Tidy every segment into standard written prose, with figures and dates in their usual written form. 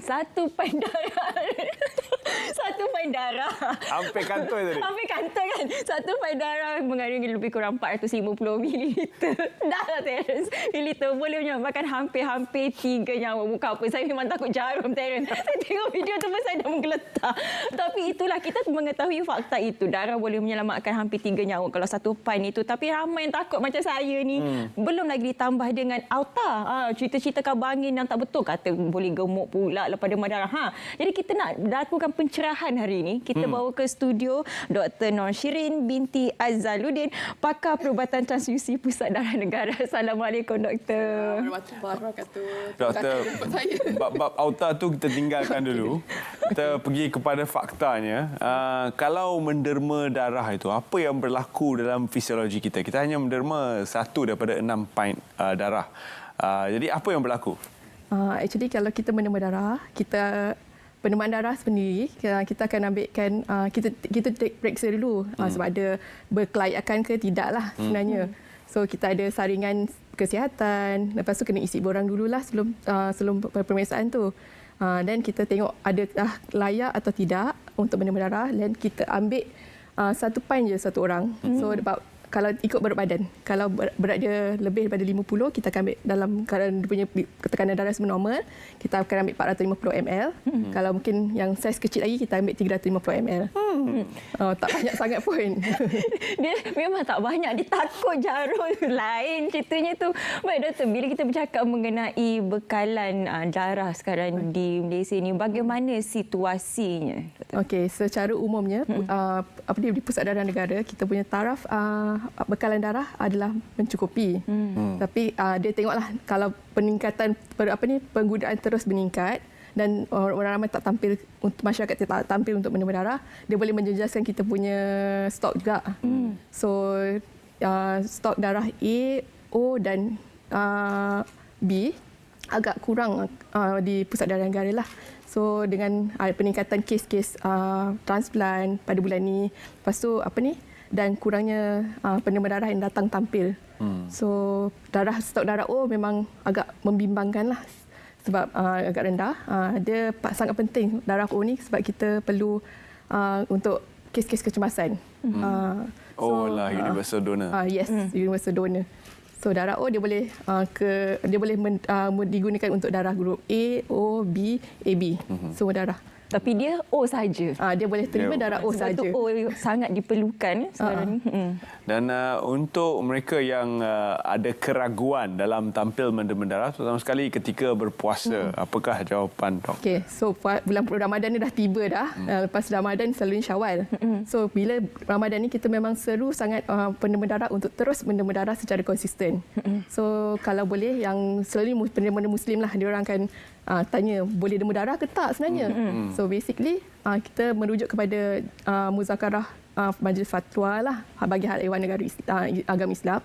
Satu pain darah. Satu pain darah. Hampir kantoi tadi. Hampir kantoi kan. Satu pain darah mengandungi lebih kurang 450 ml. Dah lah Terence. Mililiter boleh menyebabkan hampir-hampir 3 nyawa. Bukan apa. Saya memang takut jarum Terence. Saya tengok video tu pun saya dah menggeletar. Tapi itulah kita mengetahui fakta itu. Darah boleh menyelamatkan hampir 3 nyawa kalau satu pain itu. Tapi ramai yang takut macam saya ni. Belum lagi ditambah dengan auta. Cerita-cerita kabar angin yang tak betul. Kata boleh gemuk pula lepas demam darah. Jadi kita nak lakukan pencerahan hari ini. Kita bawa ke studio Dr. Nur Shirin binti Azzaluddin, pakar perubatan transfusi Pusat Darah Negara. Assalamualaikum Doktor. Warahmatullahi wabarakatuh. Doktor, bab auta tu kita tinggalkan dulu. Kita pergi kepada faktanya. Kalau menderma darah itu, apa yang berlaku dalam fisiologi kita? Kita hanya menderma 1 daripada 6 pint darah. Jadi apa yang berlaku? Actually kalau kita menderma darah, pendermaan darah sendiri kita akan ambilkan kita take periksa dulu sebab ada berkelayakan ke tidaklah sebenarnya. So kita ada saringan kesihatan, lepas tu kena isi borang dululah sebelum pemeriksaan tu. Dan kita tengok adakah layak atau tidak untuk menderma darah, dan kita ambil 1 pint je satu orang. So kalau ikut berat badan. Kalau berat dia lebih daripada 50, kita akan ambil dalam keadaan dia punya tekanan darah semua normal, kita akan ambil 450 ml. Kalau mungkin yang saiz kecil lagi, kita ambil 350 ml. Tak banyak sangat pun. Dia memang tak banyak. Dia takut jarum lain ceritanya tu. Baik Doktor, bila kita bercakap mengenai bekalan darah sekarang di Malaysia ni, bagaimana situasinya? Okey, secara umumnya di Pusat Darah Negara kita punya taraf bekalan darah adalah mencukupi. Tapi dia tengoklah kalau peningkatan penggunaan terus meningkat dan orang ramai tak tampil, untuk masyarakat tak tampil untuk menderma darah, dia boleh menjejaskan kita punya stok juga. So stok darah A, O dan B agak kurang di Pusat Darah Negara lah. So dengan peningkatan kes-kes transplant pada bulan ni, lepas tu dan kurangnya penderma darah yang datang tampil. So stok darah O memang agak membimbangkan lah sebab agak rendah. Dia sangat penting darah O ni sebab kita perlu untuk kes-kes kecemasan. Universal donor. Yes, universal donor. So darah O dia boleh digunakan untuk darah grup A, O, B, AB. Semua darah. Tapi dia O saja. Dia boleh terima darah O saja. Sebab tu O sangat diperlukan sekarang ni. Dan untuk mereka yang ada keraguan dalam tampil menderma darah, terutama sekali ketika berpuasa, apakah jawapan Dok? Okey, so bulan Ramadan ni dah tiba dah. Lepas Ramadan selalunya Syawal. So bila Ramadan ni kita memang seru sangat penderma darah untuk terus menderma darah secara konsisten. So kalau boleh, yang selalu penderma Muslim lah, dia orang akan tanya boleh derma darah ke tak sebenarnya. So basically kita merujuk kepada muzakarah Majlis Fatwa lah bagi hal ehwan negara agama Islam.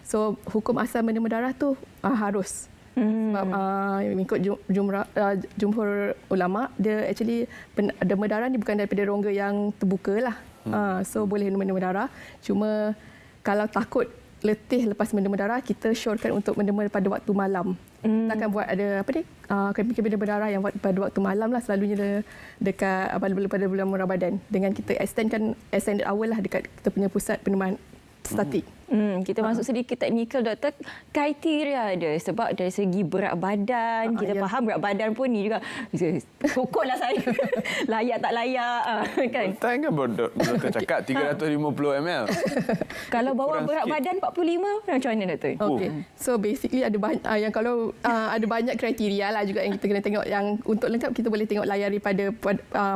So hukum asal menderma darah tu harus. Sebab mengikut jumhur ulama, dia actually derma darah ni bukan daripada rongga yang terbuka lah. So boleh menderma darah. Cuma kalau takut letih lepas menderma darah, kita syorkan untuk menderma pada waktu malam. Kita akan buat ada kempen menderma darah yang pada waktu malam lah, selalunya dekat pada bulan Ramadan, dengan kita extended hour lah dekat kita punya pusat pendermaan statik. Kita masuk sedikit teknikal Doktor. Kriteria dia sebab dari segi berat badan, kita faham berat badan pun ni juga pokoklah saya layak tak layak kan. Kan Doktor cakap 350 ml. Kalau bawah berat badan 45 macam mana Doktor? Okey. So basically ada banyak ada banyak kriteria lah juga yang kita kena tengok. Yang untuk lengkap kita boleh tengok layari pada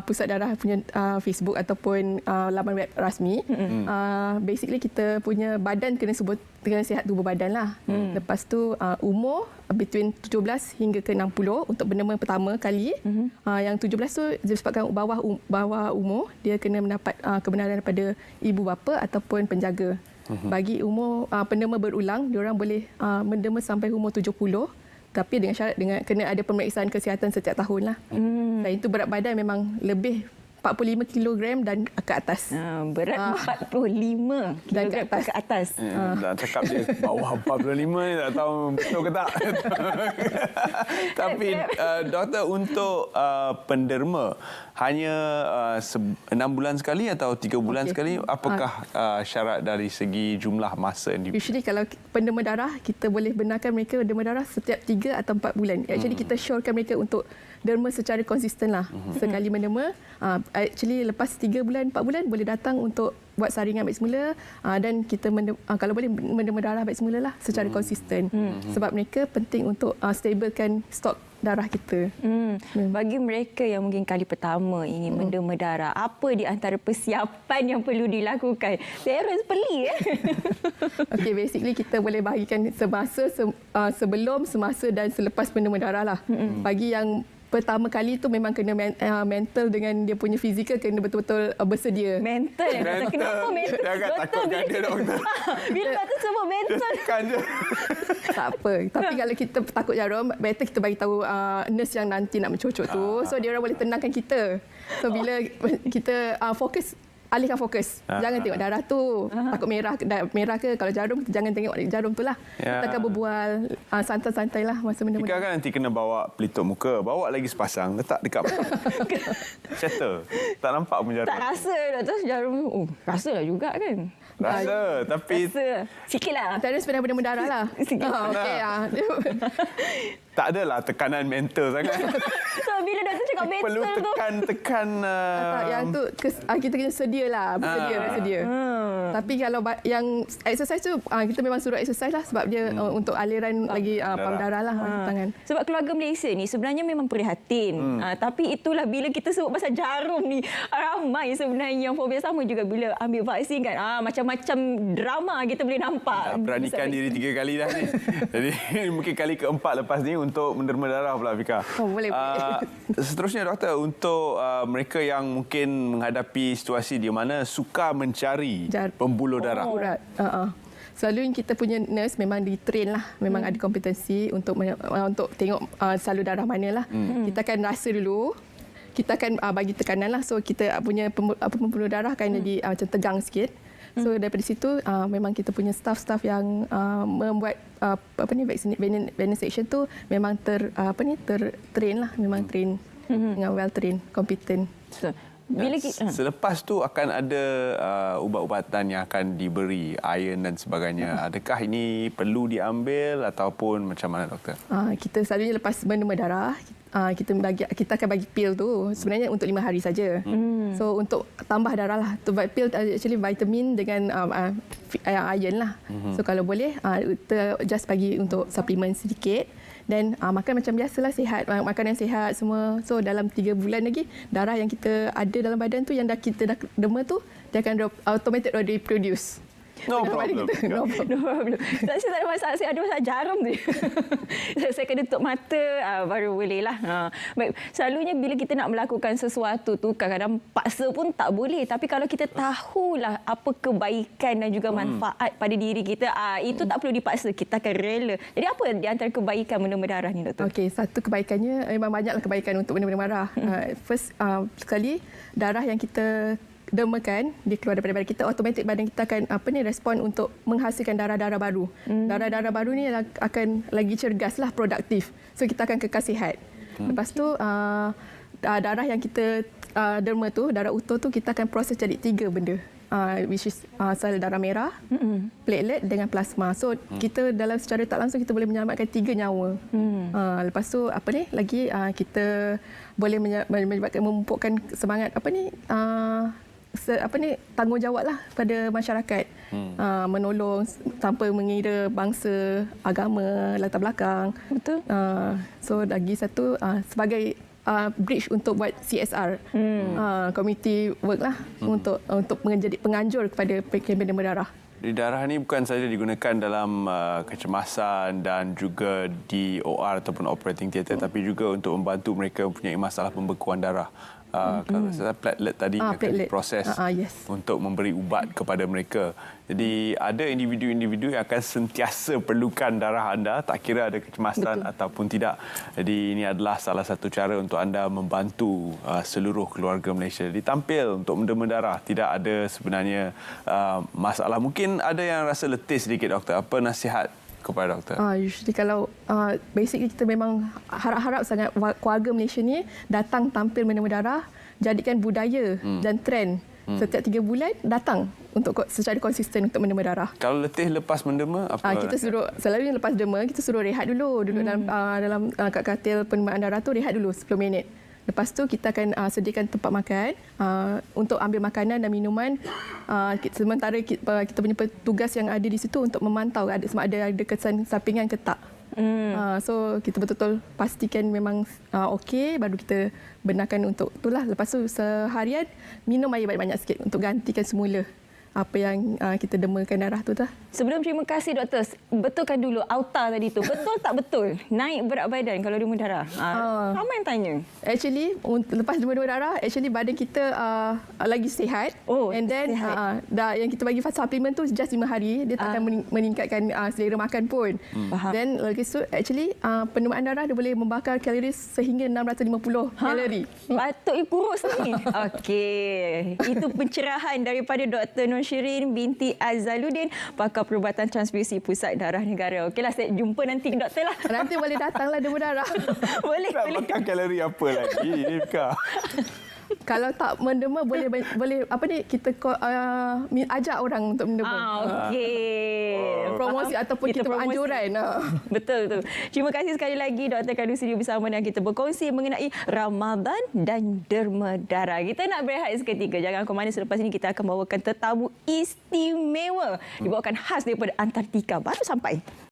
Pusat Darah punya Facebook ataupun laman web rasmi. Basically kita punya badan kena sihat tubuh badan lah. Lepas tu umur between 17 hingga ke 60 untuk penderma pertama kali. Yang 17 tu disebabkan bawah umur, dia kena mendapat kebenaran daripada ibu bapa ataupun penjaga. Bagi umur penderma berulang, diorang boleh menderma sampai umur 70. Tapi dengan syarat kena ada pemeriksaan kesihatan setiap tahun lah. Dan itu berat badan memang lebih 45 kilogram dan ke atas. Berat 45 Dan ke kilogram ke atas. Nak cakap dia bawah 45 ni tak tahu betul ke tak. Tapi doktor, untuk penderma hanya 6 bulan sekali atau 3 bulan sekali, apakah syarat dari segi jumlah masa yang Usually kalau penderma darah, kita boleh benarkan mereka derma darah setiap 3 atau 4 bulan. Actually kita syorkan mereka untuk derma secara konsisten lah. Sekali menderma, actually lepas 3 bulan, 4 bulan boleh datang untuk buat saringan balik semula, dan kita kalau boleh menderma darah balik semula lah secara konsisten. Sebab mereka penting untuk stabilkan stok darah kita. Bagi mereka yang mungkin kali pertama ingin menderma darah, apa di antara persiapan yang perlu dilakukan? Terence pelik Okay, basically kita boleh bahagikan semasa, sebelum, semasa dan selepas menderma darah lah. Bagi yang pertama kali tu memang kena mental dengan dia punya fizikal kena betul-betul bersedia. Mental. Kenapa mental? Jangan takutkan dia, doktor. Bila kata sebut mental. Tekan je. Tak apa. Tapi kalau kita takut jarum, better kita bagi tahu nurse yang nanti nak mencocok tu. So dia orang boleh tenangkan kita. So bila kita fokus, alihkan fokus. Jangan tengok darah tu. Takut merah ke, kalau jarum jangan tengok jarum tu lah. Kita akan berbual santai-santai lah masa benda-benda. Ika kan nanti kena bawa pelitup muka. Bawa lagi sepasang. Letak dekat settle. Tak nampak pun jarum. Tak rasa doktor jarum. Rasalah juga kan. Rasa. Tapi Rasa. Sikitlah. Terence pernah benda darah lah. Okey. tak adalah tekanan mental sangat. So bila doktor cakap mental Perlu tu. tekan Tak, yang tu kita kena sedia lah. Bersedia. Tapi kalau yang exercise tu, kita memang suruh exercise lah sebab dia untuk aliran lagi pam darah lah tangan. Sebab keluarga Malaysia ni sebenarnya memang prihatin. Tapi itulah bila kita sebut pasal jarum ni, ramai sebenarnya yang fobia sama juga bila ambil vaksin kan. Macam-macam drama kita boleh nampak. beranikan diri 3 kali dah ni. Jadi mungkin kali keempat lepas ni untuk menderma darah pula, Fika. Boleh. Seterusnya doktor, untuk mereka yang mungkin menghadapi situasi di mana sukar mencari pembuluh darah. Urat. Selalu kita punya nurse memang di-train lah. Memang ada kompetensi untuk tengok salur darah mana lah. Kita akan rasa dulu. Kita akan bagi tekanan lah. So kita punya pembuluh darah akan jadi macam tegang sikit. So daripada situ memang kita punya staff-staff yang membuat venous section tu memang train lah, memang train dengan well train, competent. Bila Selepas tu akan ada ubat-ubatan yang akan diberi, iron dan sebagainya. Adakah ini perlu diambil ataupun macam mana, doktor? Kita selalunya lepas menderma darah, kita akan bagi pil tu sebenarnya untuk 5 hari saja. So untuk tambah darah lah. Tu pil actually vitamin dengan iron lah. So kalau boleh kita just bagi untuk suplemen sedikit. Dan makan macam biasalah, sihat, makanan sihat semua. So dalam 3 bulan lagi darah yang kita ada dalam badan tu yang kita dah derma tu dia akan automatic reproduce. No problem. No problem. No problem. Saya tak ada masalah. Saya ada masalah jarum tu. Saya kena tutup mata baru boleh lah. Baik. Selalunya bila kita nak melakukan sesuatu tu kadang-kadang paksa pun tak boleh. Tapi kalau kita tahulah apa kebaikan dan juga manfaat pada diri kita, itu tak perlu dipaksa. Kita akan rela. Jadi apa di antara kebaikan menderma darah ni, doktor? Okey, satu kebaikannya memang banyaklah kebaikan untuk menderma darah. First sekali darah yang kita dermakan, dia keluar daripada badan kita, automatik badan kita akan respon untuk menghasilkan darah-darah baru. Darah-darah baru ni akan lagi cergas lah, produktif. So kita akan kekal sihat. Lepas tu darah yang kita derma tu, darah utuh tu kita akan proses jadi 3 benda. Which is sel darah merah, platelet dengan plasma. So kita dalam secara tak langsung kita boleh menyelamatkan 3 nyawa. Lepas tu lagi kita boleh memupukkan semangat tanggungjawab lah pada masyarakat, menolong tanpa mengira bangsa, agama, latar belakang. Betul. So lagi satu sebagai bridge untuk buat CSR, community work lah, untuk menjadi penganjur kepada kempen derma darah. Di darah ni bukan saja digunakan dalam kecemasan dan juga di OR ataupun operating theatre, tapi juga untuk membantu mereka mempunyai masalah pembekuan darah. Kalau saya platelet tadi yang akan platelet. diproses Yes. untuk memberi ubat kepada mereka. Jadi ada individu-individu yang akan sentiasa perlukan darah anda, tak kira ada kecemasan ataupun tidak. Jadi ini adalah salah satu cara untuk anda membantu seluruh keluarga Malaysia. Jadi tampil untuk menderma darah, tidak ada sebenarnya masalah. Mungkin ada yang rasa letih sedikit, doktor. Apa nasihat kepada doktor? Usually kalau basically kita memang harap-harap sangat keluarga Malaysia ni datang tampil menderma darah, jadikan budaya dan trend. Setiap 3 bulan datang untuk secara konsisten untuk menderma darah. Kalau letih lepas menderma, apa? Kita suruh selalunya lepas derma kita suruh rehat dulu, duduk dalam kat katil pendermaan darah tu, rehat dulu 10 minit. Lepas tu kita akan sediakan tempat makan untuk ambil makanan dan minuman. Sementara kita punya petugas yang ada di situ untuk memantau sama ada kesan sampingan ke tak. So kita betul-betul pastikan memang okey, baru kita benarkan untuk itulah. Lepas tu seharian minum air banyak-banyak sikit untuk gantikan semula apa yang kita dermakan darah tu dah. Sebelum terima kasih doktor, betulkan dulu auta tadi tu. Betul tak betul naik berat badan kalau derma darah? Ramai yang tanya. Actually lepas derma darah, actually badan kita lagi sihat. And then yang kita bagi suplemen tu just 5 hari, dia tak akan meningkatkan selera makan pun. Then lagi tu actually pendermaan darah dia boleh membakar kalori sehingga 650 kalori. Patut kurus ni. Okey. Itu pencerahan daripada Dr. Nur Shirin binti Azaluddin, pakar perubatan transfusi Pusat Darah Negara. Okeylah, saya jumpa nanti doktor lah. Nanti boleh datanglah derma darah. boleh. Nak makan kalori apa lagi? Ini bukan. Kalau tak menderma boleh apa ni, kita ajak orang untuk menderma. Okey. Promosi ataupun kita anjuran. Betul tu. Terima kasih sekali lagi Dr. Kadu Studio bersama dengan kita berkongsi mengenai Ramadan dan derma darah. Kita nak berehat seketika. Jangan ke mana, selepas ini kita akan bawakan tetamu istimewa. Dibawakan khas daripada Antartika. Baru sampai.